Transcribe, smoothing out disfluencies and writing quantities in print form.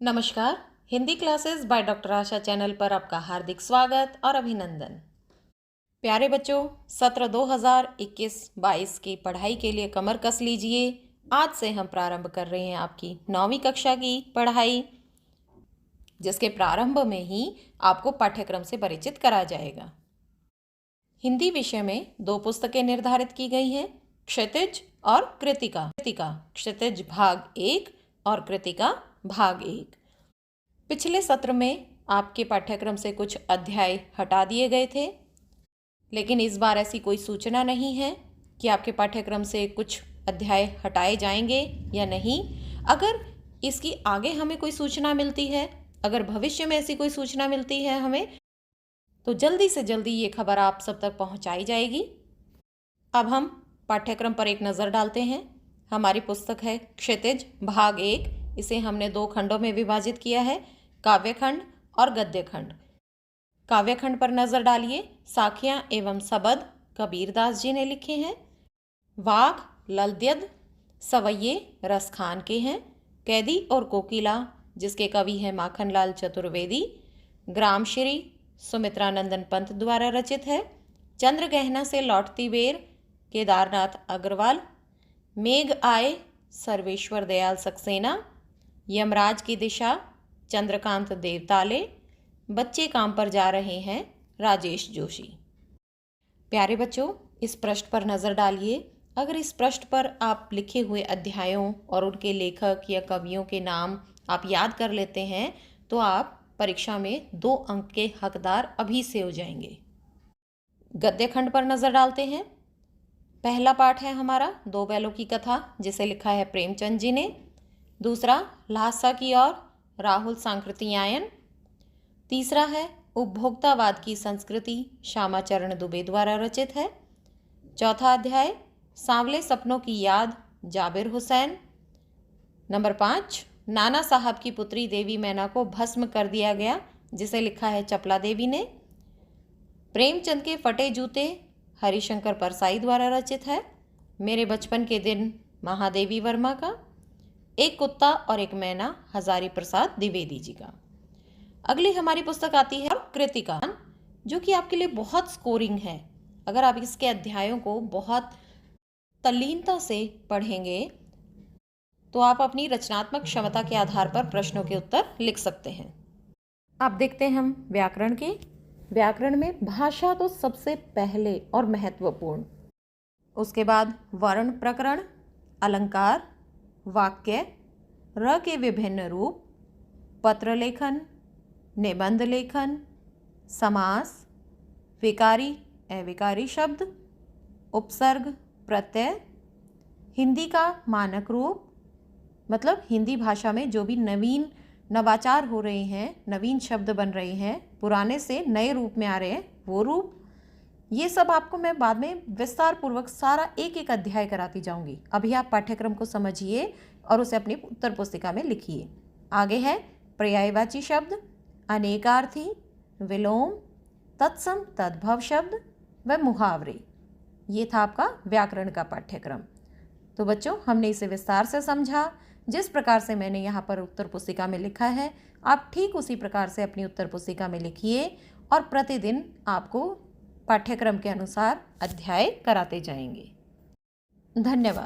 नमस्कार। Hindi classes by doctor Asha channel पर आपका हार्दिक स्वागत और अभिनंदन। प्यारे बच्चों, सत्र 2021-22 की पढ़ाई के लिए कमर कस लीजिए। आज से हम प्रारंभ कर रहे हैं आपकी 9वीं कक्षा की पढ़ाई, जिसके प्रारंभ में ही आपको पाठ्यक्रम से परिचित करा जाएगा। हिंदी विषय में 2 पुस्तकें निर्धारित की गई हैं, क्षितिज और कृतिका। क्षितिज भाग 1 और कृतिका भाग 1। पिछले सत्र में आपके पाठ्यक्रम से कुछ अध्याय हटा दिए गए थे, लेकिन इस बार ऐसी कोई सूचना नहीं है कि आपके पाठ्यक्रम से कुछ अध्याय हटाए जाएंगे या नहीं। अगर इसकी आगे हमें कोई सूचना मिलती है, अगर भविष्य में ऐसी कोई सूचना मिलती है हमें, तो जल्दी से जल्दी ये खबर आप सब तक पहुंचाई जाएगी। अब हम पाठ्यक्रम पर एक नज़र डालते हैं। हमारी पुस्तक है क्षितिज भाग 1। इसे हमने 2 खंडों में विभाजित किया है, काव्यखंड और गद्यखंड। काव्यखंड पर नज़र डालिए। साखियाँ एवं सबद कबीरदास जी ने लिखे हैं। वाघ ललद्यद सवैये रसखान के हैं। कैदी और कोकिला, जिसके कवि हैं माखनलाल चतुर्वेदी, ग्रामश्री सुमित्रानंदन पंत द्वारा रचित है। चंद्र गहना से लौटती बेर केदारनाथ अग्रवाल। मेघ आए सर्वेश्वर दयाल सक्सेना। यमराज की दिशा चंद्रकांत देवताले। बच्चे काम पर जा रहे हैं राजेश जोशी। प्यारे बच्चों, इस पृष्ठ पर नज़र डालिए। अगर इस पृष्ठ पर आप लिखे हुए अध्यायों और उनके लेखक या कवियों के नाम आप याद कर लेते हैं, तो आप परीक्षा में 2 अंक के हकदार अभी से हो जाएंगे। गद्यखंड पर नज़र डालते हैं। पहला पाठ है हमारा 2 बैलों की कथा, जिसे लिखा है प्रेमचंद जी ने। दूसरा ल्हासा की ओर राहुल सांकृतियायन। तीसरा है उपभोक्तावाद की संस्कृति, श्यामाचरण दुबे द्वारा रचित है। चौथा अध्याय सांवले सपनों की याद, जाबिर हुसैन। नंबर 5 नाना साहब की पुत्री देवी मैना को भस्म कर दिया गया, जिसे लिखा है चपला देवी ने। प्रेमचंद के फटे जूते हरिशंकर परसाई द्वारा रचित है। मेरे बचपन के दिन महादेवी वर्मा का। एक कुत्ता और एक मैना हजारी प्रसाद द्विवेदी जी का। अगली हमारी पुस्तक आती है कृतिका, जो कि आपके लिए बहुत स्कोरिंग है। अगर आप इसके अध्यायों को बहुत तल्लीनता से पढ़ेंगे तो आप अपनी रचनात्मक क्षमता के आधार पर प्रश्नों के उत्तर लिख सकते हैं। अब देखते हैं हम व्याकरण के। व्याकरण में भाषा तो सबसे पहले और महत्वपूर्ण, उसके बाद वर्ण प्रकरण, अलंकार, वाक्य, र के विभिन्न रूप, पत्र लेखन, निबंध लेखन, समास, विकारी अविकारी शब्द, उपसर्ग, प्रत्यय, हिंदी का मानक रूप, मतलब हिंदी भाषा में जो भी नवीन नवाचार हो रहे हैं, नवीन शब्द बन रहे हैं, पुराने से नए रूप में आ रहे हैं, वो रूप। ये सब आपको मैं बाद में विस्तार पूर्वक सारा एक एक अध्याय कराती जाऊंगी। अभी आप पाठ्यक्रम को समझिए और उसे अपनी उत्तर पुस्तिका में लिखिए। आगे है पर्यायवाची शब्द, अनेकार्थी, विलोम, तत्सम तद्भव शब्द व मुहावरे। ये था आपका व्याकरण का पाठ्यक्रम। तो बच्चों, हमने इसे विस्तार से समझा। जिस प्रकार से मैंने यहाँ पर उत्तर पुस्तिका में लिखा है, आप ठीक उसी प्रकार से अपनी उत्तर पुस्तिका में लिखिए और प्रतिदिन आपको पाठ्यक्रम के अनुसार अध्याय कराते जाएंगे। धन्यवाद।